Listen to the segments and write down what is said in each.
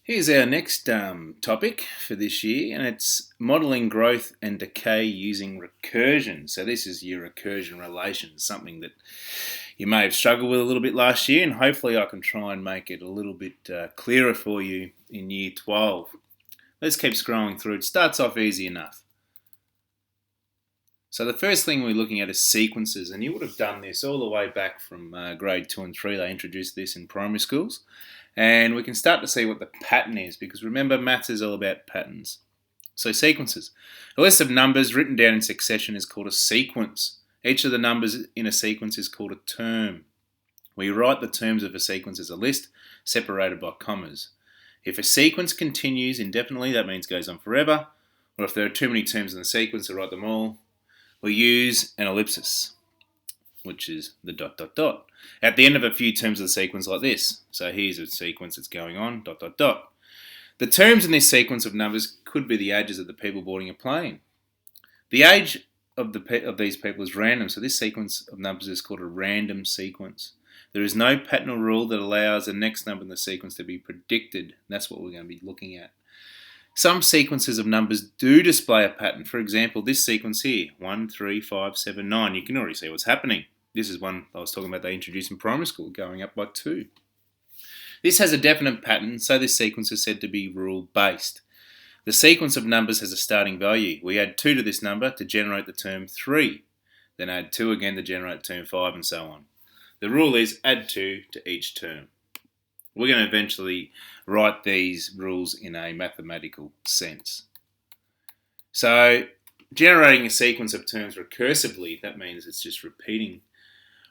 Here's our next topic for this year, and it's modelling growth and decay using recursion. So this is your recursion relations, something that you may have struggled with a little bit last year, and hopefully I can try and make it a little bit clearer for you in year 12. Let's keep scrolling through. It starts off easy enough. So the first thing we're looking at is sequences, and you would have done this all the way back from grade 2 and 3. They introduced this in primary schools. And we can start to see what the pattern is, because remember, maths is all about patterns. So sequences. A list of numbers written down in succession is called a sequence. Each of the numbers in a sequence is called a term. We write the terms of a sequence as a list separated by commas. If a sequence continues indefinitely, that means goes on forever, or if there are too many terms in the sequence to write them all, we use an ellipsis, which is the ... at the end of a few terms of the sequence like this. So here's a sequence that's going on, ... The terms in this sequence of numbers could be the ages of the people boarding a plane. The age of these people is random, so this sequence of numbers is called a random sequence. There is no pattern or rule that allows the next number in the sequence to be predicted. That's what we're going to be looking at. Some sequences of numbers do display a pattern. For example, this sequence here, 1, 3, 5, 7, 9. You can already see what's happening. This is one I was talking about they introduced in primary school, going up by 2. This has a definite pattern, so this sequence is said to be rule-based. The sequence of numbers has a starting value. We add 2 to this number to generate the term 3, then add 2 again to generate the term 5, and so on. The rule is add 2 to each term. We're going to eventually write these rules in a mathematical sense. So, generating a sequence of terms recursively, that means it's just repeating.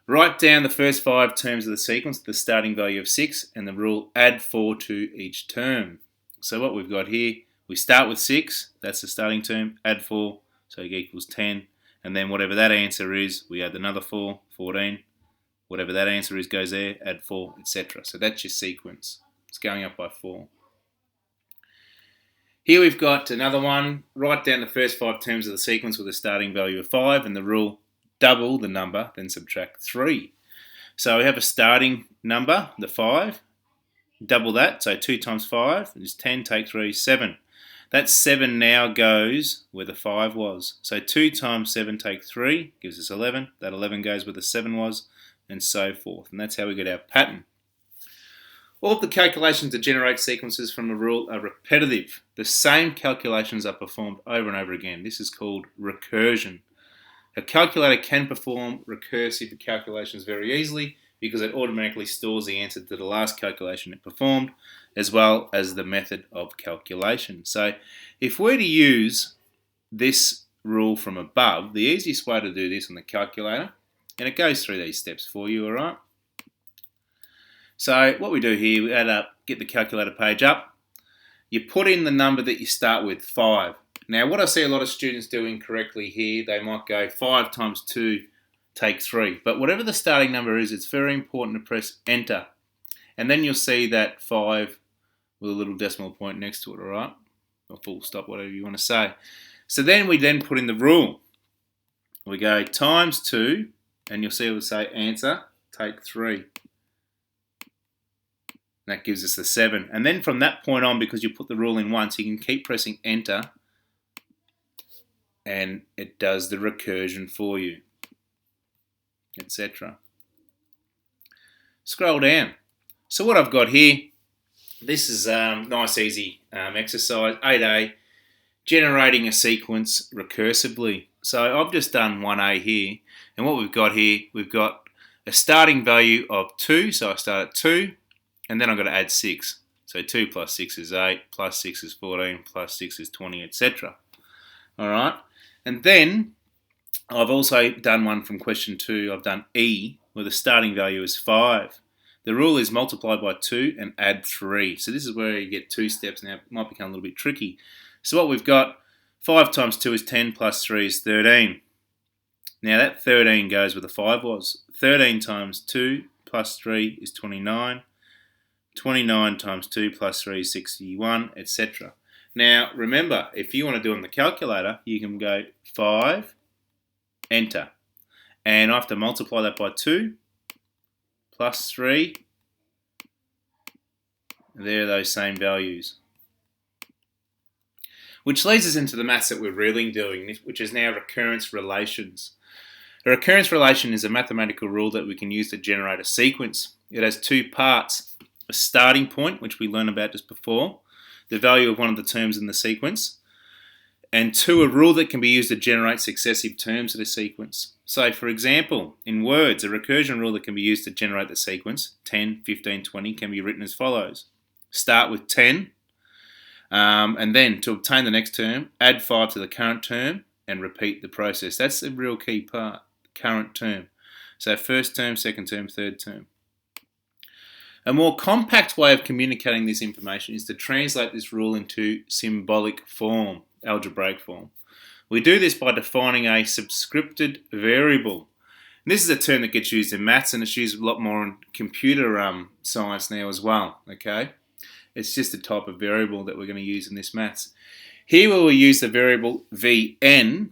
Write down the first 5 terms of the sequence with the starting value of 6 and the rule add 4 to each term. So what we've got here, we start with 6, that's the starting term, add 4, so it equals 10, and then whatever that answer is, we add another 4, 14. Whatever that answer is goes there, add 4, etc. So that's your sequence. It's going up by 4. Here we've got another one. Write down the first 5 terms of the sequence with a starting value of 5 and the rule double the number, then subtract 3. So we have a starting number, the 5. Double that, so 2 times 5 is 10, take 3, 7. That 7 now goes where the 5 was. So 2 times 7 take 3 gives us 11. That 11 goes where the 7 was, and so forth. And that's how we get our pattern. All of the calculations that generate sequences from a rule are repetitive. The same calculations are performed over and over again. This is called recursion. A calculator can perform recursive calculations very easily because it automatically stores the answer to the last calculation it performed, as well as the method of calculation. So if we're to use this rule from above, the easiest way to do this on the calculator, and it goes through these steps for you, alright? So what we do here, we add up, get the calculator page up. You put in the number that you start with, 5. Now what I see a lot of students do incorrectly here, they might go 5 times 2, take 3. But whatever the starting number is, it's very important to press enter. And then you'll see that 5 with a little decimal point next to it, alright? Or full stop, whatever you want to say. So then we put in the rule. We go times 2, and you'll see it will say answer, take 3. That gives us the 7. And then from that point on, because you put the rule in once, you can keep pressing enter and it does the recursion for you, etc. Scroll down. So what I've got here, this is nice easy exercise, 8A, generating a sequence recursively. So I've just done 1A here, and what we've got here, we've got a starting value of 2, so I start at 2, and then I've got to add 6. So 2 plus 6 is 8, plus 6 is 14, plus 6 is 20, etc. Alright, and then I've also done one from question 2, I've done E, where the starting value is 5. The rule is multiply by 2 and add 3. So this is where you get 2 steps. Now it might become a little bit tricky. So what we've got, 5 times 2 is 10, plus 3 is 13. Now that 13 goes where the 5 was. 13 times 2 plus 3 is 29. 29 times 2 plus 3 is 61, etc. Now remember, if you want to do it on the calculator, you can go 5, enter. And I have to multiply that by 2, plus 3, There are those same values. Which leads us into the maths that we're really doing, which is now recurrence relations. A recurrence relation is a mathematical rule that we can use to generate a sequence. It has two parts: a starting point, which we learned about just before, the value of one of the terms in the sequence, and two, a rule that can be used to generate successive terms of the sequence. So, for example, in words, a recursion rule that can be used to generate the sequence, 10, 15, 20, can be written as follows. Start with 10, and then to obtain the next term, add 5 to the current term, and repeat the process. That's the real key part, current term. So first term, second term, third term. A more compact way of communicating this information is to translate this rule into symbolic form, algebraic form. We do this by defining a subscripted variable. And this is a term that gets used in maths, and it's used a lot more in computer science now as well. Okay, it's just a type of variable that we're going to use in this maths. Here we will use the variable Vn.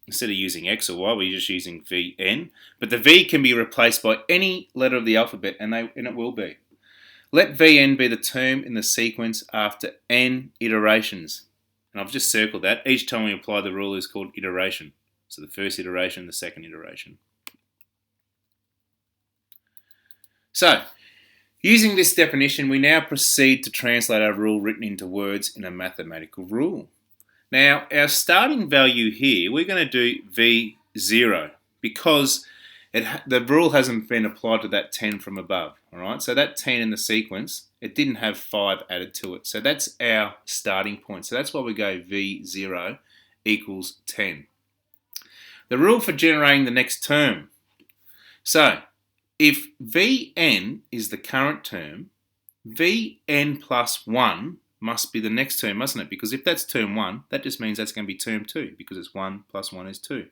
Instead of using x or y, we're just using Vn. But the V can be replaced by any letter of the alphabet, and it will be. Let Vn be the term in the sequence after n iterations. And I've just circled that. Each time we apply the rule is called iteration. So the first iteration, the second iteration. So, using this definition, we now proceed to translate our rule written into words in a mathematical rule. Now, our starting value here, we're going to do V0 because the rule hasn't been applied to that 10 from above. All right, so that 10 in the sequence, it didn't have 5 added to it. So that's our starting point. So that's why we go V0 equals 10. The rule for generating the next term. So if Vn is the current term, Vn plus 1 must be the next term, mustn't it? Because if that's term 1, that just means that's going to be term 2, because it's 1 plus 1 is 2.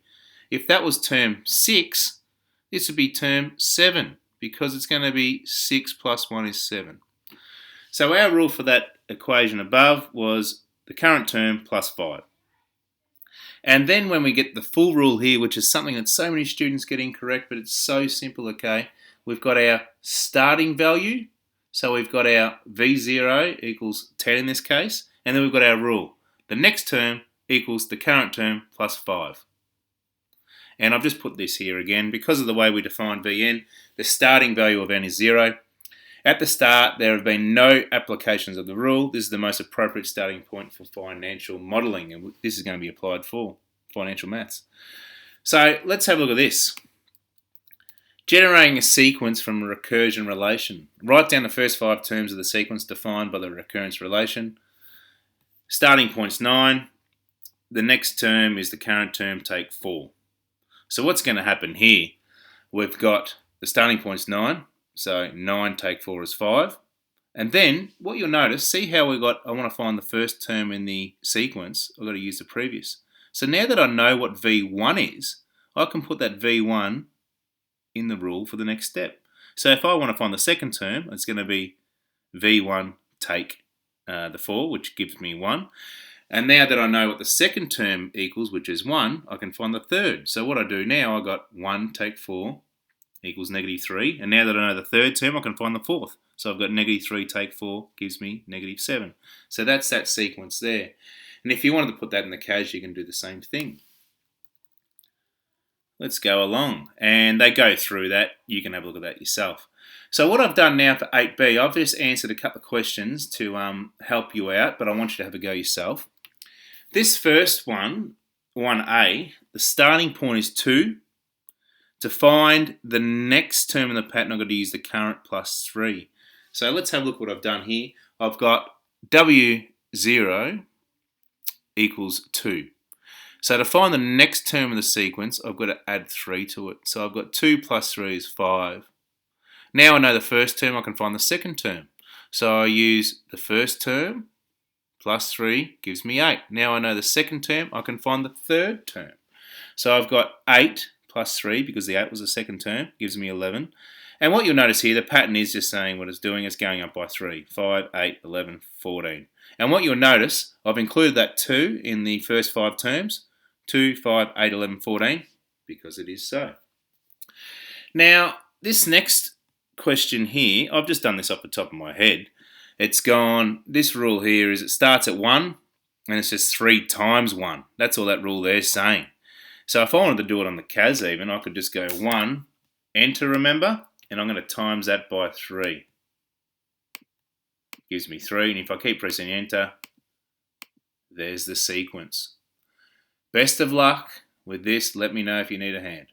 If that was term 6, this would be term 7, because it's going to be 6 plus 1 is 7. So our rule for that equation above was the current term plus 5. And then when we get the full rule here, which is something that so many students get incorrect, but it's so simple, okay? We've got our starting value. So we've got our V0 equals 10 in this case, and then we've got our rule. The next term equals the current term plus 5. And I've just put this here again. Because of the way we define Vn, the starting value of n is 0. At the start, there have been no applications of the rule. This is the most appropriate starting point for financial modelling, and this is going to be applied for financial maths. So let's have a look at this. Generating a sequence from a recursion relation. Write down the first 5 terms of the sequence defined by the recurrence relation. Starting point's 9. The next term is the current term, take 4. So what's going to happen here? We've got the starting point's 9. So 9 take 4 is 5. And then what you'll notice, see how I want to find the first term in the sequence. I've got to use the previous. So now that I know what V1 is, I can put that V1 in the rule for the next step. So if I want to find the second term, it's going to be V1 take the 4, which gives me 1. And now that I know what the second term equals, which is 1, I can find the third. So what I do now, I got 1 take 4 equals negative 3. And now that I know the third term, I can find the fourth. So I've got negative 3 take 4 gives me negative 7. So that's that sequence there. And if you wanted to put that in the cache, you can do the same thing. Let's go along. And they go through that. You can have a look at that yourself. So what I've done now for 8b, I've just answered a couple of questions to help you out, but I want you to have a go yourself. This first one, 1a, the starting point is 2. To find the next term in the pattern, I've got to use the current plus 3. So let's have a look what I've done here. I've got W0 equals 2. So to find the next term in the sequence, I've got to add 3 to it. So I've got 2 plus 3 is 5. Now I know the first term, I can find the second term. So I use the first term plus 3 gives me 8. Now I know the second term, I can find the third term. So I've got 8 plus 3, because the 8 was the second term, gives me 11. And what you'll notice here, the pattern is just saying what it's doing, it's going up by 3. 5, 8, 11, 14. And what you'll notice, I've included that 2 in the first 5 terms. 2, 5, 8, 11, 14, because it is so. Now, this next question here, I've just done this off the top of my head. it's gone, this rule here is it starts at 1 and it's just 3 times 1. That's all that rule there is saying. So if I wanted to do it on the CAS even, I could just go 1, enter, remember, and I'm going to times that by 3. Gives me 3, and if I keep pressing enter, there's the sequence. Best of luck with this. Let me know if you need a hand.